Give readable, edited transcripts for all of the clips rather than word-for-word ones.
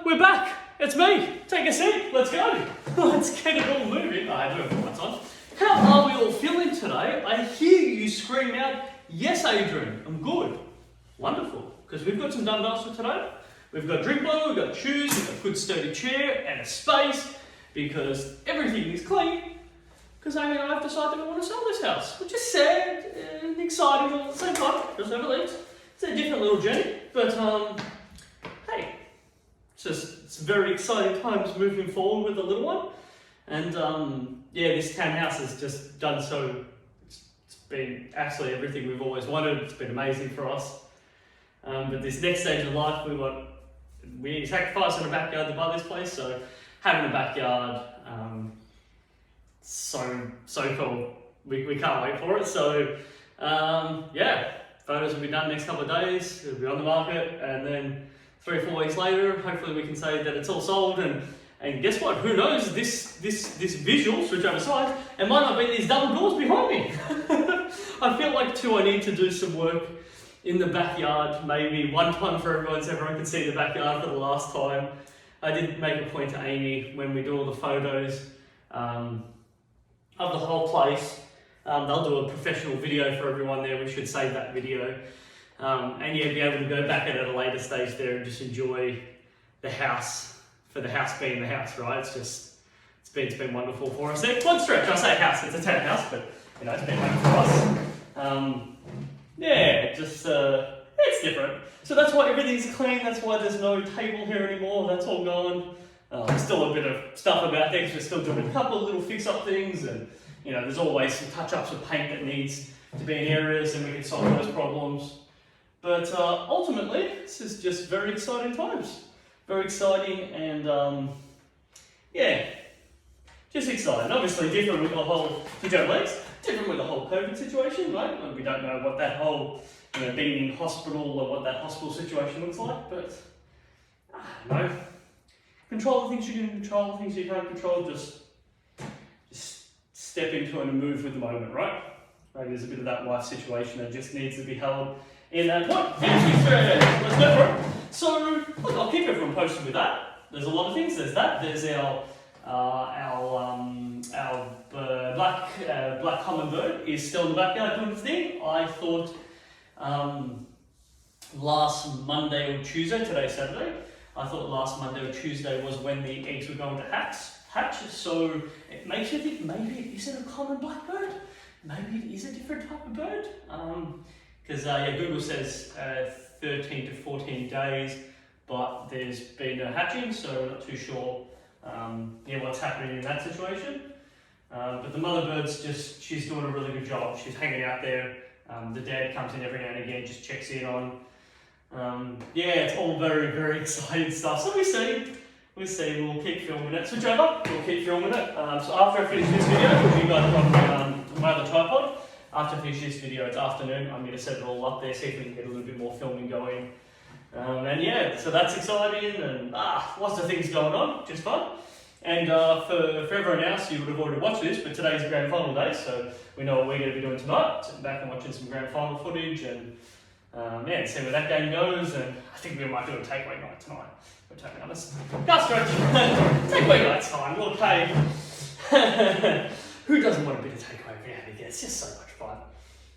We're back. It's me. Take a seat. Let's go. Let's get it all moving. I do have lights on. How are we all feeling today? I hear you scream out, "Yes, Adrian, I'm good." Wonderful, because we've got some dumbbells for today. We've got drink bottle, we've got shoes, we've got a good sturdy chair and a space because everything is clean. Because Amy and I have decided we want to sell this house, which is sad and exciting all at the same time. Just over leaves. It's a different little journey, but hey, it's very exciting times moving forward with the little one. And yeah, this townhouse has just done so. It's been absolutely everything we've always wanted. It's been amazing for us. But this next stage of life, we sacrificed in a backyard to buy this place. So having a backyard, so cool. We can't wait for it. So yeah, photos will be done next couple of days. It'll be on the market, and then 3 or 4 weeks later, hopefully we can say that it's all sold. And guess what? Who knows? This visual, switch over sides, it might not be these double doors behind me. I feel like too, I need to do some work in the backyard, maybe one time for everyone, so everyone can see the backyard for the last time. I did make a point to Amy when we do all the photos of the whole place. They'll do a professional video for everyone there. We should save that video. And yeah, be able to go back at a later stage there and just enjoy the house. For the house being the house, right? It's been wonderful for us. It's one stretch. I say house, it's a townhouse, but you know, it's been wonderful for us. Yeah, just it's different. So that's why everything's clean. That's why there's no table here anymore. That's all gone. There's still a bit of stuff about things. We're still doing a couple of little fix-up things, and you know, there's always some touch-ups of paint that needs to be in areas, and we can solve those problems. But ultimately, this is just very exciting times. Very exciting, and yeah, just exciting. Obviously different with the whole, different with the whole COVID situation, right? We don't know what that whole, being in hospital or what that hospital situation looks like, but I don't know. Control the things you can control, the things you can't control, just step into it and move with the moment, right? Maybe there's a bit of that life situation that just needs to be held in that point. Let's go for it. So, look, I'll keep everyone posted with that. There's a lot of things. There's that. There's our black common bird is still in the backyard doing its thing. I thought last Monday or Tuesday, today's Saturday, I thought last Monday or Tuesday was when the eggs were going to hatch. So it makes you think maybe it isn't a common blackbird. Maybe it is a different type of bird. Because Google says 13 to 14 days, but there's been a hatching, so we're not too sure what's happening in that situation. But the mother bird's she's doing a really good job. She's hanging out there. The dad comes in every now and again, just checks in on. It's all very, very exciting stuff. So we'll see, we'll keep filming it. Switch over, we'll keep filming it. So after I finish this video, which you guys are on my other tripod, after I finish this video, it's afternoon, I'm going to set it all up there, see if we can get a little bit more filming going. And yeah, so that's exciting, and lots of things going on, just fun. And for everyone else, you would have already watched this, but today's grand final day, so we know what we're going to be doing tonight. Sitting back and watching some grand final footage, and see where that game goes. And I think we might do a takeaway night tonight. We're totally honest. Can't stretch. Takeaway night's fine. Look, hey, who doesn't want a bit of takeaway every now? It's just so much fun.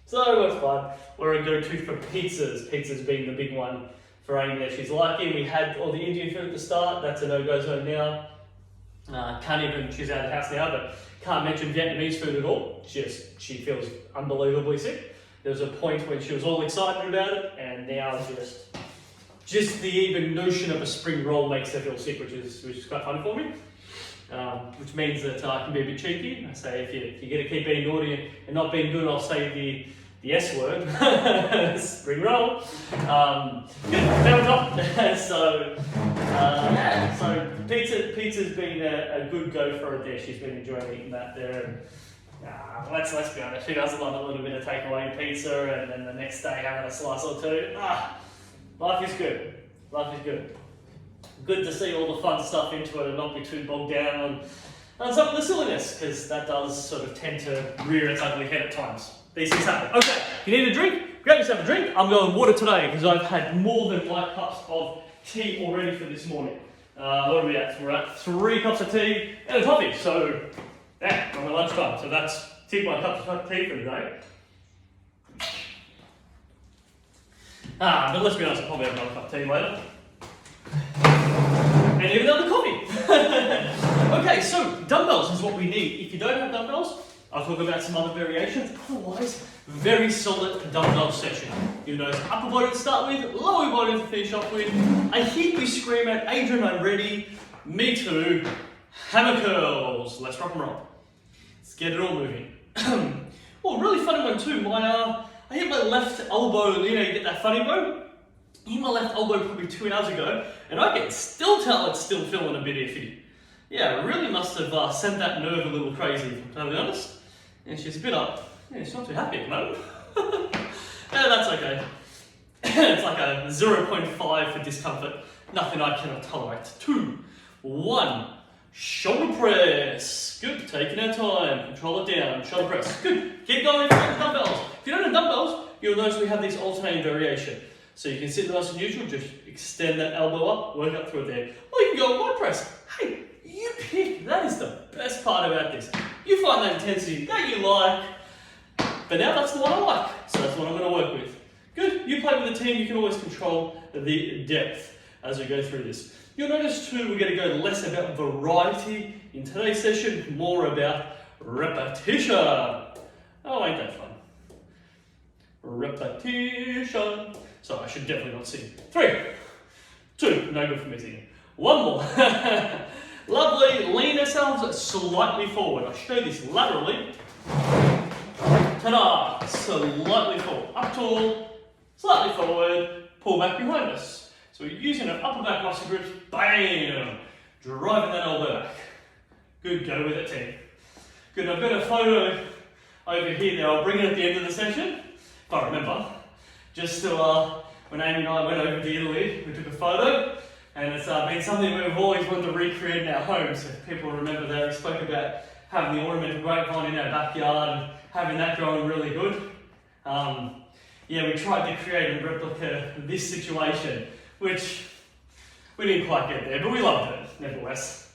So much fun. We're a go-to for pizzas. Pizzas being the big one for Amy that she's liking. We had all the Indian food at the start. That's a no-go zone now. She's out of the house now, but can't mention Vietnamese food at all. She feels unbelievably sick. There was a point when she was all excited about it, and now just the even notion of a spring roll makes her feel sick, which is quite funny for me. Which means that I can be a bit cheeky. I say if you're going to keep being naughty and not being good, I'll say the S word, spring roll. Good, top. So pizza's been a good go for her there. She's been enjoying eating that there. And let's be honest, she does love a little bit of takeaway pizza, and then the next day having a slice or two. Life is good. Life is good. Good to see all the fun stuff into it and not be too bogged down on some of the silliness, because that does sort of tend to rear its ugly head at times. These things happen. Okay, if you need a drink, grab yourself a drink. I'm going water today because I've had more than 5 cups of tea already for this morning. What are we at? We're at 3 cups of tea and a coffee. So, yeah, on my lunchtime. So that's tick my cups of tea for today. But let's be honest, I'll probably have another cup of tea later. And even another coffee. Okay, so dumbbells is what we need. If you don't have dumbbells, I'll talk about some other variations. Otherwise, very solid dumbbell session. You know, upper body to start with, lower body to finish off with. I hear you scream out, Adrian, I'm ready. Me too. Hammer curls. Let's rock and roll. Let's get it all moving. Well, really funny one too. I hit my left elbow, you know, you get that funny bone? I hit my left elbow probably 2 hours ago, and I can still tell it's still feeling a bit iffy. Yeah, I really must have sent that nerve a little crazy, if I'm totally honest. And she's a bit up. Yeah, she's not too happy at the moment. Yeah, that's okay. It's like a 0.5 for discomfort. Nothing I cannot tolerate. 2, 1, shoulder press. Good, taking our time. Control it down. Shoulder press. Good. Keep going with the dumbbells. If you don't have dumbbells, you'll notice we have this alternating variation. So you can sit nice and neutral, just extend that elbow up, work up through it there. Or you can go wide press. Hey, you pick. That is the best part about this. You find that intensity that you like, but now that's the one I like, so that's what I'm going to work with. Good, you play with the team, you can always control the depth as we go through this. You'll notice too, we're going to go less about variety in today's session, more about repetition. Oh, ain't that fun? Repetition. So I should definitely not sing. 3, 2, no good for me singing. 1 more. Lovely, lean ourselves slightly forward. I'll show this laterally. Ta-da! Slightly forward. Up tall, slightly forward, pull back behind us. So we're using our upper back muscle groups. Bam! Driving that elbow back. Good, go with it, team. Good, I've got a photo over here that I'll bring it at the end of the session, if I remember. Just to, when Amy and I went over to Italy, we took a photo. And it's been something we've always wanted to recreate in our homes. So people remember that we spoke about having the ornamental grapevine in our backyard and having that growing really good. Yeah, we tried to create and replicate this situation, which we didn't quite get there, but we loved it, nevertheless.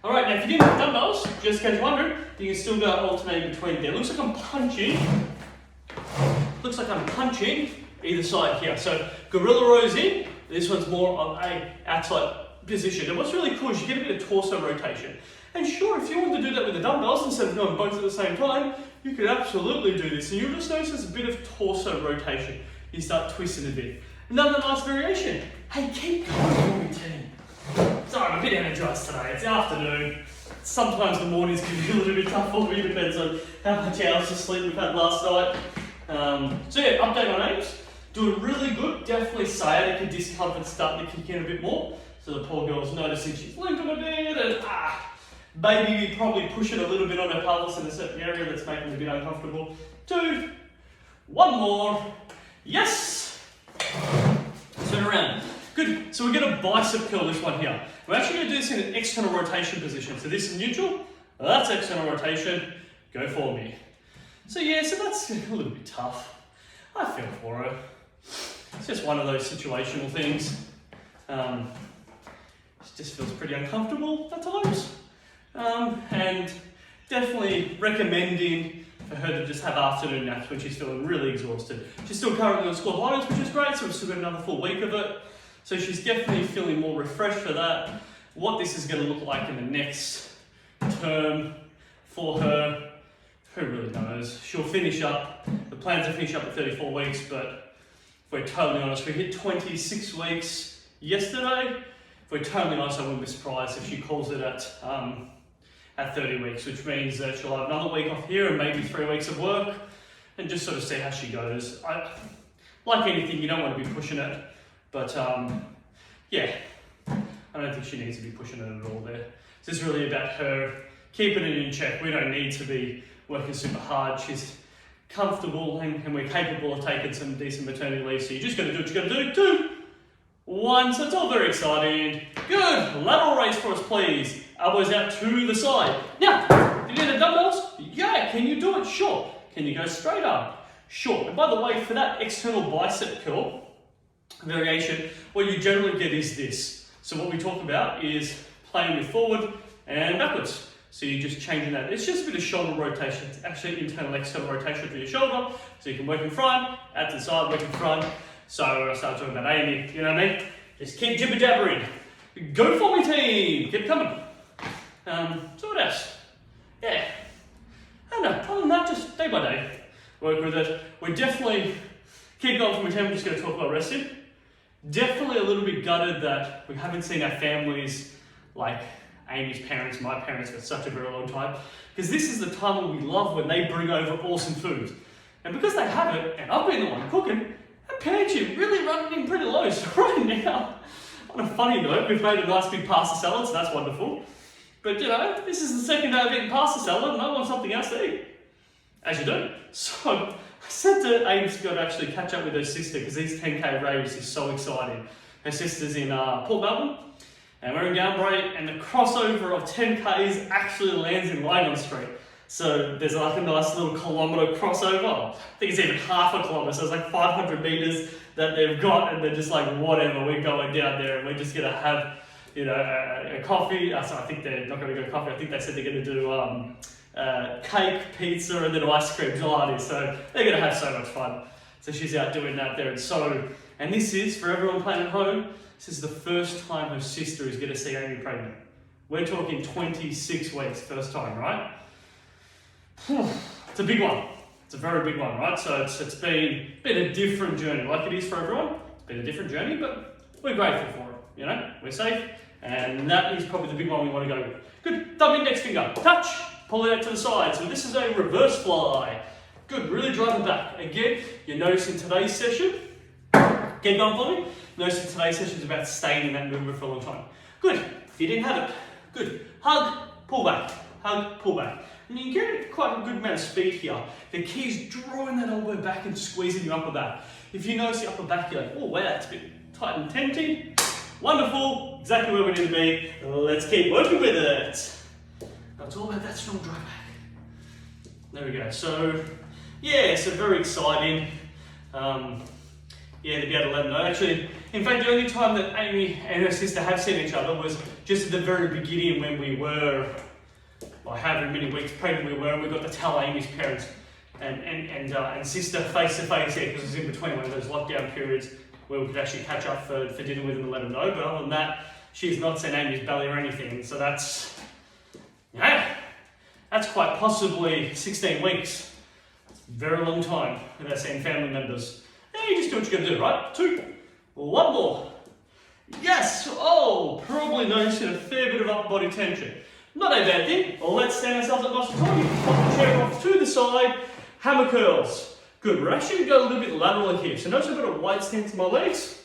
All right, now if you didn't have dumbbells, just in case you're wondering, you can still go alternating between there. Looks like I'm punching. Looks like I'm punching either side here. So gorilla rows in. This one's more of a outside position. And what's really cool is you get a bit of torso rotation. And sure, if you want to do that with the dumbbells instead of going both at the same time, you could absolutely do this. And you'll just notice there's a bit of torso rotation. You start twisting a bit. Another nice variation. Hey, keep going for me, team. Sorry, I'm a bit energized today. It's afternoon. Sometimes the mornings can be a little bit tough for me. Depends on how much hours of sleep we've had last night. So yeah, update on aims. Doing really good, definitely sciatica discomfort starting to kick in a bit more. So the poor girl's noticing she's limping a bit and maybe probably pushing a little bit on her pelvis in a certain area that's making it a bit uncomfortable. 2, 1 more. Yes! Turn around. Good, so we're going to bicep curl this one here. We're actually going to do this in an external rotation position. So this is neutral, that's external rotation, go for me. So yeah, so that's a little bit tough. I feel for her. It's just one of those situational things. It just feels pretty uncomfortable at times. And definitely recommending for her to just have afternoon naps when she's feeling really exhausted. She's still currently on school holidays, which is great, so we've still got another full week of it. So she's definitely feeling more refreshed for that. What this is going to look like in the next term for her, who really knows? She'll finish up, the plan's to finish up at 34 weeks, but if we're totally honest, we hit 26 weeks yesterday. If we're totally honest, I wouldn't be surprised if she calls it at 30 weeks, which means that she'll have another week off here and maybe 3 weeks of work, and just sort of see how she goes. Like anything, you don't want to be pushing it, but yeah, I don't think she needs to be pushing it at all there. This is really about her keeping it in check. We don't need to be working super hard. She's comfortable and we're capable of taking some decent maternity leave. So you just got to do what you got to do. 2, 1. So it's all very exciting. Good. Lateral raise for us, please. Elbows out to the side. Now, did you do the dumbbells? Yeah. Can you do it? Sure. Can you go straight up? Sure. And by the way, for that external bicep curl variation, what you generally get is this. So what we talk about is playing with forward and backwards. So you're just changing that. It's just a bit of shoulder rotation. It's actually internal external rotation for your shoulder. So you can work in front, out to the side, work in front. So I start talking about Amy, you know what I mean? Just keep jibber jabbering. Go for me, team. Keep coming. So what else? Yeah. I don't know. Other than that, just day by day, work with it. We're definitely keep going for me, team. We're just going to talk about resting. Definitely a little bit gutted that we haven't seen our families like Amy's parents, my parents, for such a very long time. Because this is the time when we love when they bring over awesome food. And because they have it, and I've been the one cooking, our pantry really running in pretty low. So right now, on a funny note, we've made a nice big pasta salad, so that's wonderful. But you know, this is the second day I've eaten pasta salad and I want something else to eat. As you do. So I said to Amy's got to actually catch up with her sister because these 10K raves is so exciting. Her sister's in Port Melton. And we're in Galway, and the crossover of 10Ks actually lands in Lygon Street. So there's like a nice little kilometre crossover. I think it's even half a kilometre, so it's like 500 metres that they've got, and they're just like, whatever, we're going down there, and we're just going to have, you know, a coffee. So I think they're not going to go coffee. I think they said they're going to do cake, pizza, and then ice cream gelati. So they're going to have so much fun. So she's out doing that there, and this is, for everyone playing at home, this is the first time her sister is going to see Amy pregnant. We're talking 26 weeks, first time, right? It's a big one. It's a very big one, right? So it's been a different journey, like it is for everyone. It's been a different journey, but we're grateful for it. You know, we're safe, and that is probably the big one we want to go with. Good. Thumb index finger, touch, pull it out to the side. So this is a reverse fly. Good. Really drive it back. Again, you notice in today's session. Keep going for me. Notice today's session is about staying in that movement for a long time. Good. If you didn't have it, good. Hug, pull back. Hug, pull back. And you can get quite a good amount of speed here. The key is drawing that elbow back and squeezing your upper back. If you notice the upper back, you're like, oh, wow, that's a bit tight and tempting. Wonderful. Exactly where we need to be. Let's keep working with it. Now it's all about that strong drive back. There we go. So, yeah, so very exciting. Yeah, to be able to let them know. Actually, in fact, the only time that Amy and her sister have seen each other was just at the very beginning when we were, like however many weeks pregnant we were, and we got to tell Amy's parents and sister face to face here, because it was in between one of those lockdown periods where we could actually catch up for dinner with them and let them know. But other than that, she's not seen Amy's belly or anything. So that's, yeah, that's quite possibly 16 weeks. It's a very long time without seeing family members. Yeah, you just do what you're going to do, right? 2, 1 more. Yes! Oh, probably noticing a fair bit of upper body tension. Not a bad thing. Let's stand ourselves up nice and tall. You can pop the chair off to the side. Hammer curls. Good. We're actually going to go a little bit lateral here. So notice I've got a wide stance in my legs.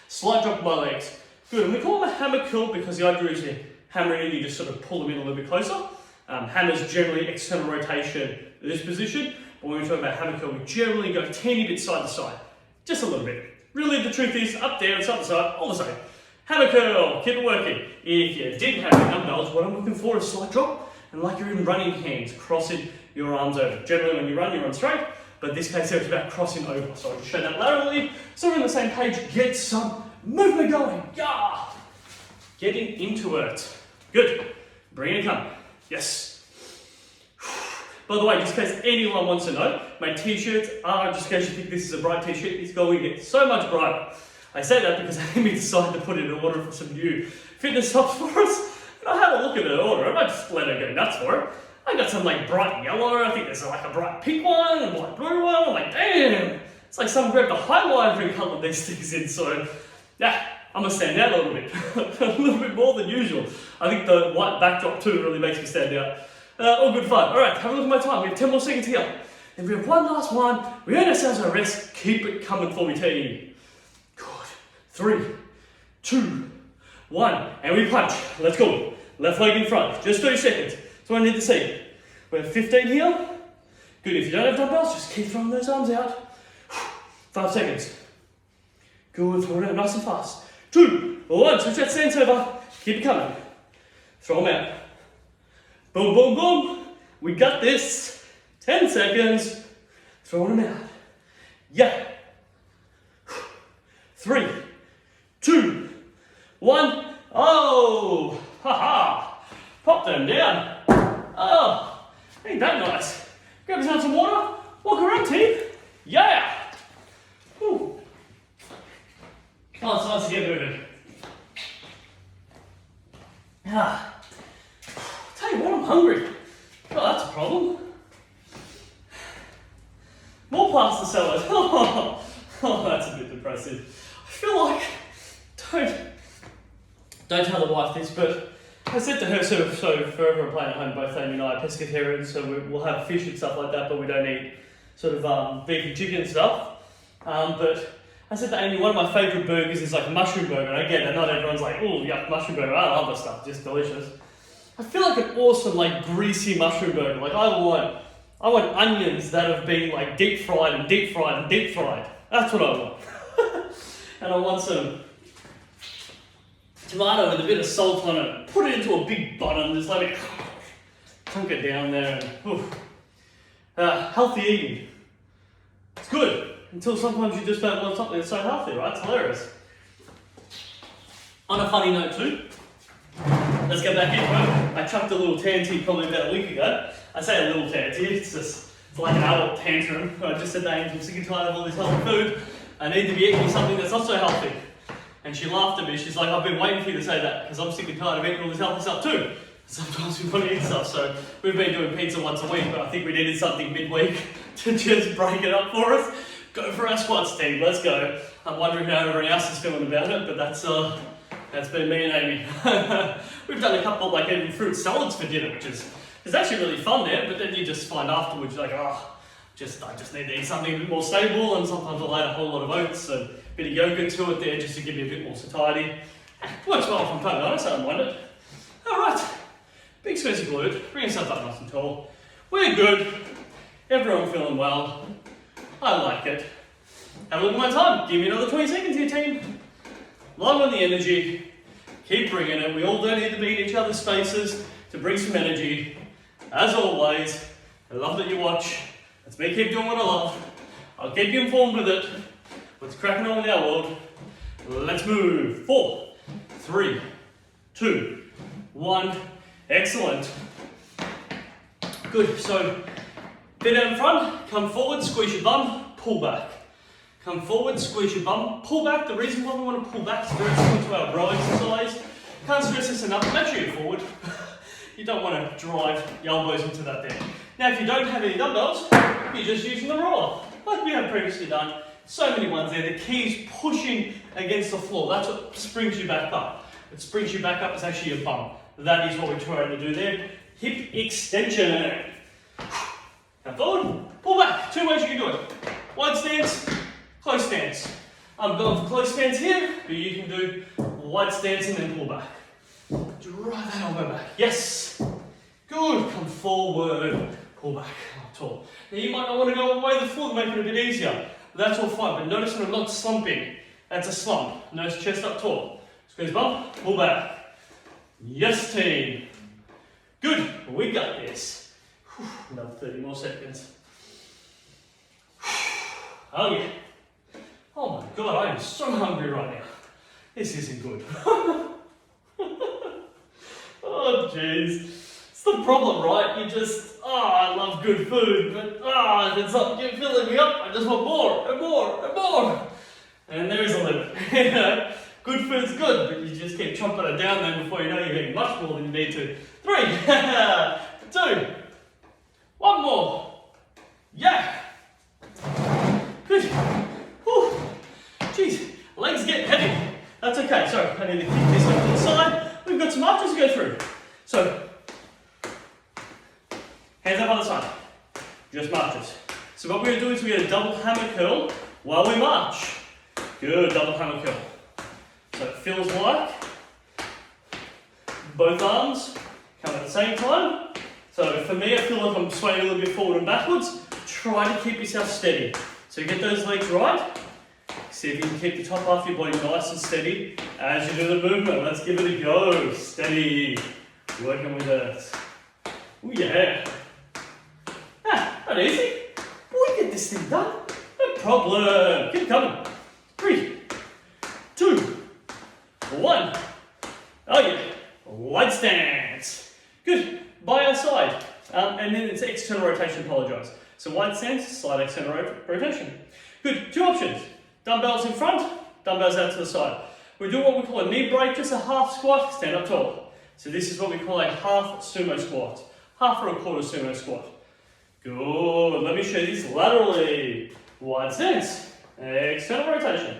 Slight drop of my legs. Good. And we call them a hammer curl because the idea is you hammer in, you just sort of pull them in a little bit closer. Hammer's generally external rotation in this position. But when we talk about hammer curl, we generally go a teeny bit side to side. Just a little bit. Really, the truth is, up, down, side to side, all the same. Hammer curl, keep it working. If you didn't have any dumbbells, what I'm looking for is slight drop, and like you're in running hands, crossing your arms over. Generally, when you run straight, but this case here is about crossing over. So I'll just show that laterally, so we're on the same page. Get some movement going. Yeah! Getting into it. Good. Bring it come. Yes. By the way, just in case anyone wants to know, my t-shirts are, just in case you think this is a bright t-shirt, it's going to get so much brighter. I say that because Amy decided to put in an order for some new fitness tops for us. And I had a look at her order. I might just let her go nuts for it. I got some like bright yellow, I think there's like a bright pink one, and a bright blue one. I'm like, damn! It's like someone grabbed the highlighter and colored these things in, so yeah, I'm gonna stand out a little bit. A little bit more than usual. I think the white backdrop too really makes me stand out. All good fun. Alright, have a look at my time. We have 10 more seconds here. And we have one last one. We earn ourselves a rest. Keep it coming for me, team. Good. 3, 2, 1. And we punch. Let's go. Left leg in front. Just 30 seconds. That's what I need to see. We have 15 here. Good. If you don't have dumbbells, just keep throwing those arms out. 5 seconds. Good. Throw it out nice and fast. 2, 1. Switch that stance over. Keep it coming. Throw them out. Boom, boom, boom. We got this. 10 seconds. Throwing them out. Yeah. 3, 2, 1. Oh, haha. Pop them down. Oh, ain't that nice. Grab yourself some water. Walk around, team. Yeah. Whew. Oh, it's nice to get moving. Ah. Tell you what, I'm hungry. Oh, that's a problem. More pasta salad. Oh, that's a bit depressive. I feel like, don't tell the wife this, but I said to her, so forever we're playing at home, both Amy and I are pescatarians, so we'll have fish and stuff like that, but we don't eat sort of beef and chicken and stuff. But I said to Amy, one of my favourite burgers is like a mushroom burger, and I get that not everyone's like, oh, yuck, mushroom burger, I love that stuff, just delicious. I feel like an awesome, like, greasy mushroom burger. Like, I want onions that have been, like, deep fried and deep fried and deep fried. That's what I want. And I want some tomato with a bit of salt on it. Put it into a big bun and just let it chunk it down there. And, healthy eating. It's good. Until sometimes you just don't want something that's so healthy, right? It's hilarious. On a funny note too, let's get back into it. I chucked a little tanty probably about a week ago. I say a little tanty, it's like an adult tantrum. I just said, Ames, I'm sick and tired of all this healthy food. I need to be eating something that's not so healthy. And she laughed at me. She's like, I've been waiting for you to say that because I'm sick and tired of eating all this healthy stuff too. Sometimes we want to eat stuff, so we've been doing pizza once a week, but I think we needed something midweek to just break it up for us. Go for our squats, team, let's go. I'm wondering how everybody else is feeling about it, but that's been me and Amy. We've done a couple of like even fruit salads for dinner, which is actually really fun there, but then you just find afterwards, you're like, I just need to eat something a bit more stable, and sometimes I'll add a whole lot of oats and a bit of yogurt to it there just to give me a bit more satiety. Works well from totally honest, I don't mind it. Alright, big squeezy glute, bring yourself up nice and tall. We're good, everyone feeling well. I like it. Have a look at my time. Give me another 20 seconds here, team. Long on the energy. Keep bringing it. We all don't need to be in each other's spaces to bring some energy. As always, I love that you watch. Let's me keep doing what I love. I'll keep you informed with it. What's cracking on in our world. Let's move. 4, 3, 2, 1. Excellent. Good. So, bit out in front, come forward, squeeze your bum, pull back. Come forward, squeeze your bum, pull back. The reason why we want to pull back is very similar to our row exercise. Can't stress this enough, make sure you're forward. You don't want to drive your elbows into that there. Now if you don't have any dumbbells, you're just using the roller, like we have previously done. So many ones there. The key is pushing against the floor. That's what springs you back up. What springs you back up is actually your bum. That is what we're trying to do there. Hip extension. Now forward, pull back. 2 ways you can do it. Wide stance, close stance. I'm going for close stance here, but you can do wide stance and then pull back. Drive that elbow back. Yes. Good. Come forward. Pull back. Tall. Now you might not want to go all the way to the floor to make it a bit easier. That's all fine, but notice when I'm not slumping. That's a slump. Notice chest up tall. Squeeze bump, pull back. Yes, team. Good. We got this. Another 30 more seconds. Oh yeah. Oh my god, I am so hungry right now. This isn't good. Oh jeez. It's the problem, right? You just, I love good food, but if it's not filling me up, I just want more and more and more. And there is a limit. You know, good food's good, but you just keep chomping it down then before you know you're getting much more than you need to. 3, 2, 1 more. Yeah. Good. Whew. Jeez, legs get heavy. That's okay. So I need to kick this over to the side. We've got some arches to go through. So, hands up on the side. Just marches. So what we're going to do is we're going to double hammer curl while we march. Good, double hammer curl. So it feels like both arms come at the same time. So for me, I feel like I'm swaying a little bit forward and backwards. Try to keep yourself steady. So get those legs right. See if you can keep the top half of your body nice and steady as you do the movement. Let's give it a go. Steady. Working with it. Oh yeah. Not easy. We get this thing done. No problem. Keep coming. 3, 2, 1. Oh yeah, light stance. Good, by our side. And then it's external rotation, apologise. So wide stance, slight external rotation. Good, 2 options. Dumbbells in front, dumbbells out to the side. We do what we call a knee break, just a half squat, stand up tall. So this is what we call a half sumo squat. Half or a quarter sumo squat. Good, let me show you this laterally. Wide stance, external rotation.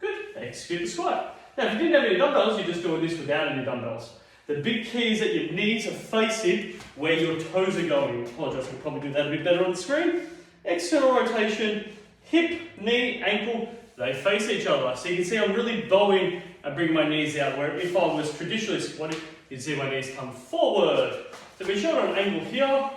Good, execute the squat. Now if you didn't have any dumbbells, you're just doing this without any dumbbells. The big key is that your knees are facing where your toes are going. I apologise, we'll probably do that a bit better on the screen. External rotation, hip, knee, ankle, they face each other. So you can see I'm really bowing and bringing my knees out, where if I was traditionally squatting, you'd see my knees come forward. So be sure on an angle here,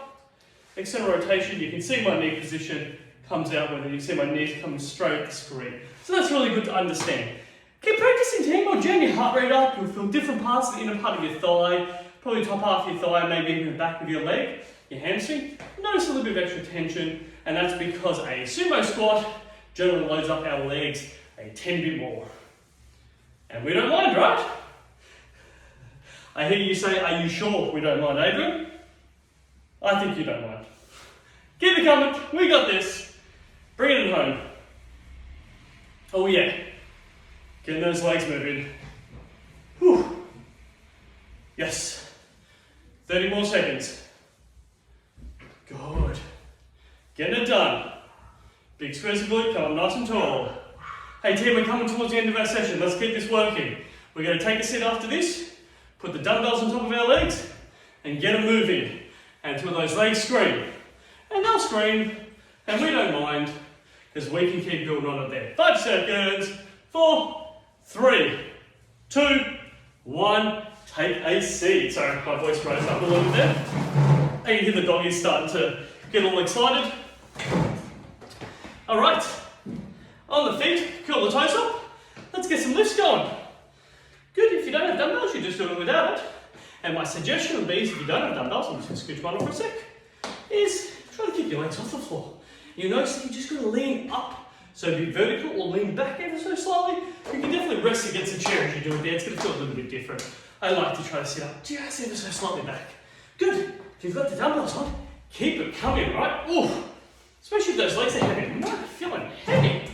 external rotation, you can see my knee position comes out, whether you can see my knees coming straight at the screen. So that's really good to understand. Keep practicing, team. Or jam your heart rate up. You'll feel different parts of the inner part of your thigh, probably top half of your thigh, maybe even the back of your leg, your hamstring. Notice a little bit of extra tension, and that's because a sumo squat generally loads up our legs a 10 bit more. And we don't mind, right? I hear you say, are you sure we don't mind, Adrian? I think you don't mind. Keep it coming. We got this. Bring it home. Oh yeah. Getting those legs moving. Whew. Yes. 30 more seconds. Good. Getting it done. Big squares of glute, come up nice and tall. Hey team, we're coming towards the end of our session. Let's get this working. We're going to take a sit after this, put the dumbbells on top of our legs, and get them moving until those legs scream. And they'll scream, and we don't mind, because we can keep building on it there. 5 seconds. 4, 3, 2, 1. Take a seat. Sorry, my voice rose up a little bit there. And you can hear the doggies starting to get all excited. All right, on the feet, curl the toes up. Let's get some lifts going. Good, if you don't have dumbbells, you're just doing it without it. And my suggestion would be, if you don't have dumbbells, I'm just going to scooch one off for a sec, is try to keep your legs off the floor. You notice that you're just going to lean up. So be vertical or lean back ever so slightly. You can definitely rest against a chair if you do it there. It's going to feel a little bit different. I like to try to sit up just ever so slightly back. Good. If you've got the dumbbells on, keep it coming, right? Ooh. Especially if those legs are heavy. I'm not feeling heavy.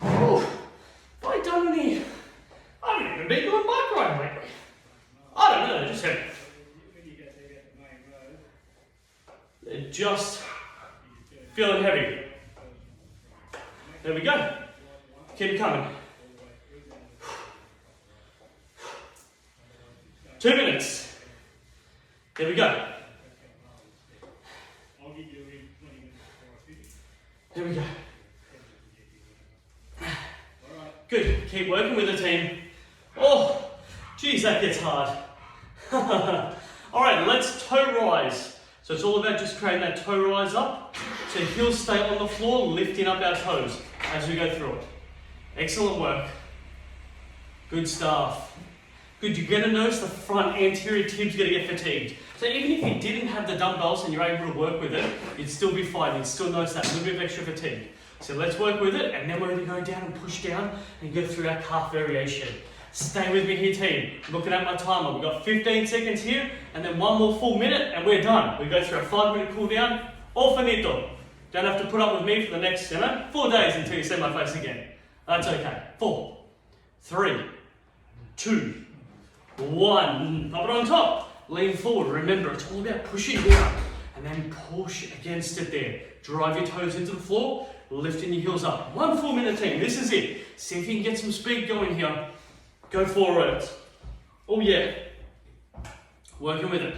Ooh. Have I done any? I haven't even been doing bike riding lately. I don't know, they're just heavy. They're just feeling heavy. There we go. Keep it coming. 2 minutes. There we go. There we go. Good. Keep working with the team. Oh, geez, that gets hard. All right, let's toe rise. So it's all about just creating that toe rise up. So heels stay on the floor, lifting up our toes as we go through it. Excellent work. Good stuff. Good, you're going to notice the front anterior tib's going to get fatigued. So even if you didn't have the dumbbells and you're able to work with it, you'd still be fine. You'd still notice that little bit of extra fatigue. So let's work with it, and then we're going to go down and push down and go through our calf variation. Stay with me here, team. Looking at my timer, we've got 15 seconds here, and then 1 more full minute, and we're done. We go through a 5-minute cool down, all finito. Don't have to put up with me for the next, 4 days until you see my face again. That's okay. 4, 3, 2, 1. Pop it on top. Lean forward. Remember, it's all about pushing down and then push against it there. Drive your toes into the floor, lifting your heels up. 1 full minute, team. This is it. See if you can get some speed going here. Go forward. Oh yeah. Working with it.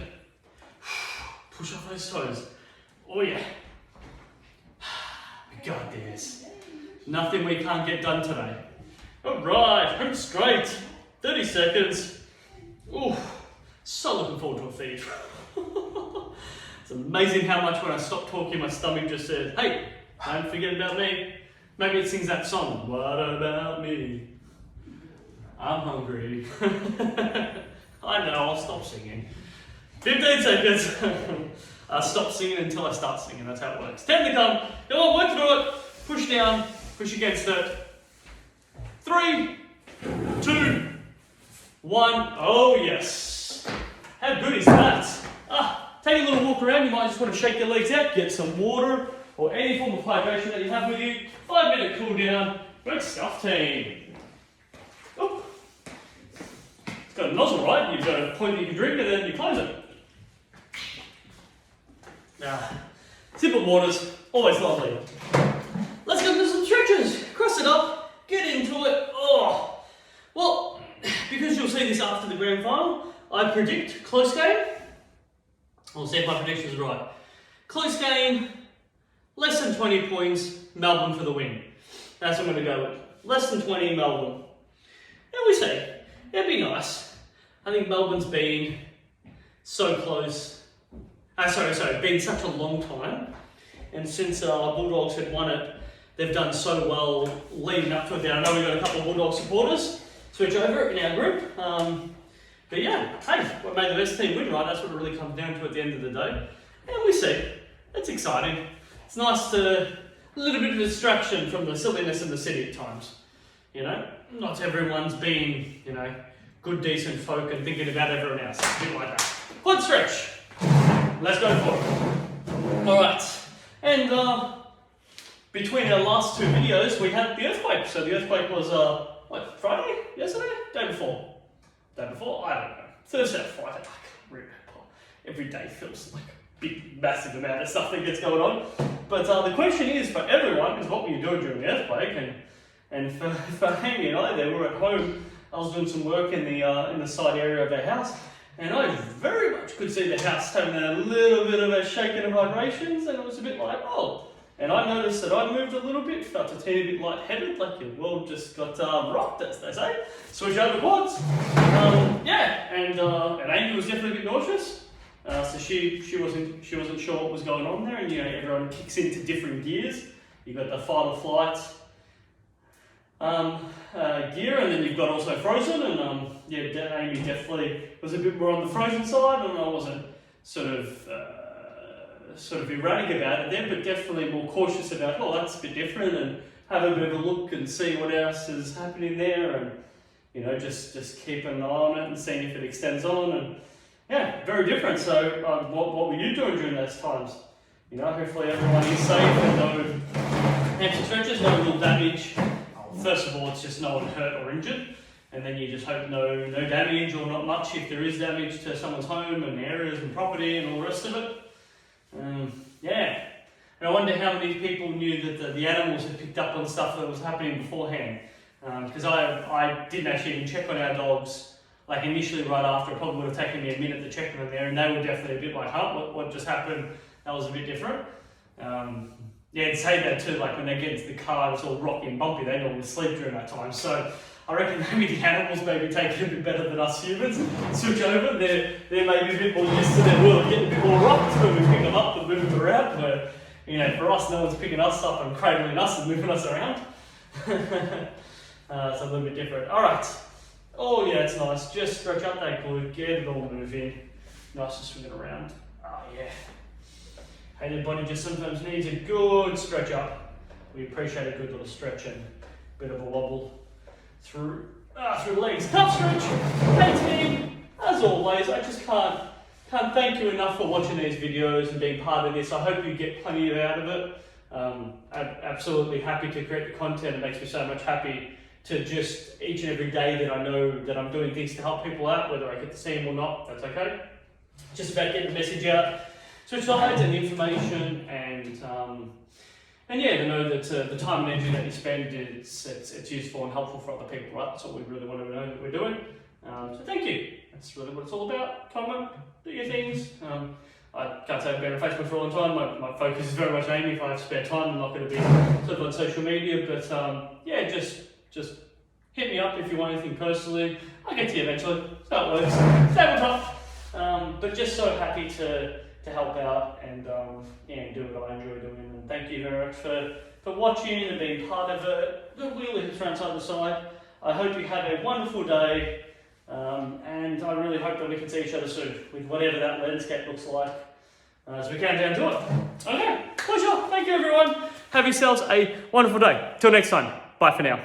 Push off those toes. Oh yeah. We got this. Nothing we can't get done today. All right, hip straight. 30 seconds. Ooh, so looking forward to a feed. It's amazing how much when I stop talking, my stomach just says, hey, don't forget about me. Maybe it sings that song, what about me? I'm hungry. I know, I'll stop singing. 15 seconds. I'll stop singing until I start singing, that's how it works. 10 to come. Come on, work through it. Push down, push against it. 3, 2, 1. Oh yes. How good is that? Take a little walk around. You might just want to shake your legs out, get some water or any form of hydration that you have with you. 5-minute cool down. Good stuff, team. Oh. It's got a nozzle, right? You've got a point that you can drink and then you close it. Simple waters, always lovely. Let's go do some stretches. Cross it up, get into it. Oh, well, because you'll see this after the grand final, I predict close game. We'll see if my predictions are right. Close game, less than 20 points, Melbourne for the win. That's what I'm going to go with. Less than 20, Melbourne. And we see. It'd be nice. I think Melbourne's been so close. Been such a long time. And since Bulldogs had won it, they've done so well leading up to it. Now, I know we've got a couple of Bulldog supporters switch over in our group. But yeah, hey, what made the best team win, right? That's what it really comes down to at the end of the day. And we see. It's exciting. It's nice to, a little bit of distraction from the silliness of the city at times. You know, not everyone's being, you know, good, decent folk and thinking about everyone else. A bit like that. Quad stretch. Let's go for it. Alright, and between our last two videos, we had the earthquake. So the earthquake was, Friday? Yesterday? Day before? Day before? I don't know. Thursday or Friday? I can't remember. Every day feels like a big, massive amount of stuff that gets going on. But the question is, for everyone, is what were you doing during the earthquake? And for Amy and I, they were at home. I was doing some work in the side area of our house. And I very much could see the house having a little bit of a shaking of vibrations, and it was a bit like, oh. And I noticed that I moved a little bit, felt a teeny bit lightheaded, like your world just got rocked, as they say. Switch over quads. And Amy was definitely a bit nauseous. So she wasn't sure what was going on there, and you know, everyone kicks into different gears. You've got the fight or flight gear, and then you've got also frozen, and Amy definitely was a bit more on the frozen side, and I wasn't sort of erratic about it then, but definitely more cautious about, oh, that's a bit different, and have a bit of a look and see what else is happening there, and you know, just keep an eye on it and seeing if it extends on, and yeah, very different. So what were you doing during those times? You know, hopefully everyone is safe and no hamster stretches, no real damage. First of all, it's just no one hurt or injured, and then you just hope no damage or not much if there is damage to someone's home and areas and property and all the rest of it. And I wonder how many people knew that the animals had picked up on stuff that was happening beforehand, because I didn't actually even check on our dogs. Like initially right after, it probably would have taken me a minute to check on them there, and they were definitely a bit like, what just happened? That was a bit different. And say that too, like when they get into the car, it's all rocky and bumpy, they normally sleep during that time. So I reckon maybe the animals maybe take it a bit better than us humans. Switch over, they're maybe a bit more used to their world, getting a bit more rocked when we pick them up and move them around. Where, you know, for us, no one's picking us up and cradling us and moving us around. It's a little bit different. All right. Oh yeah, it's nice. Just stretch out that glute, get it all moving. Nice to swing it around. Oh yeah. Hey, the body just sometimes needs a good stretch up. We appreciate a good little stretch and a bit of a wobble through legs. Calf stretch. Hey team, as always, I just can't thank you enough for watching these videos and being part of this. I hope you get plenty out of it. I'm absolutely happy to create the content. It makes me so much happy to just each and every day that I know that I'm doing things to help people out, whether I get to see them or not, that's okay. Just about getting the message out. Switch sides and the information, and yeah, to know that the time and energy that you spend, it's useful and helpful for other people, right? That's what we really want to know that we're doing. So thank you. That's really what it's all about. Comment, do your things. I can't say I've been on Facebook for a long time. My focus is very much Amy. If I have spare time, I'm not going to be sort of on social media, but yeah, just hit me up if you want anything personally. I'll get to you eventually. That's how it works. Tabletop. But just so happy to help out and do what I enjoy doing. And thank you very much for watching and being part of it. The wheel hips around side to side. I hope you have a wonderful day, and I really hope that we can see each other soon with whatever that landscape looks like as we count down to it. Okay, pleasure. Thank you everyone. Have yourselves a wonderful day. Till next time. Bye for now.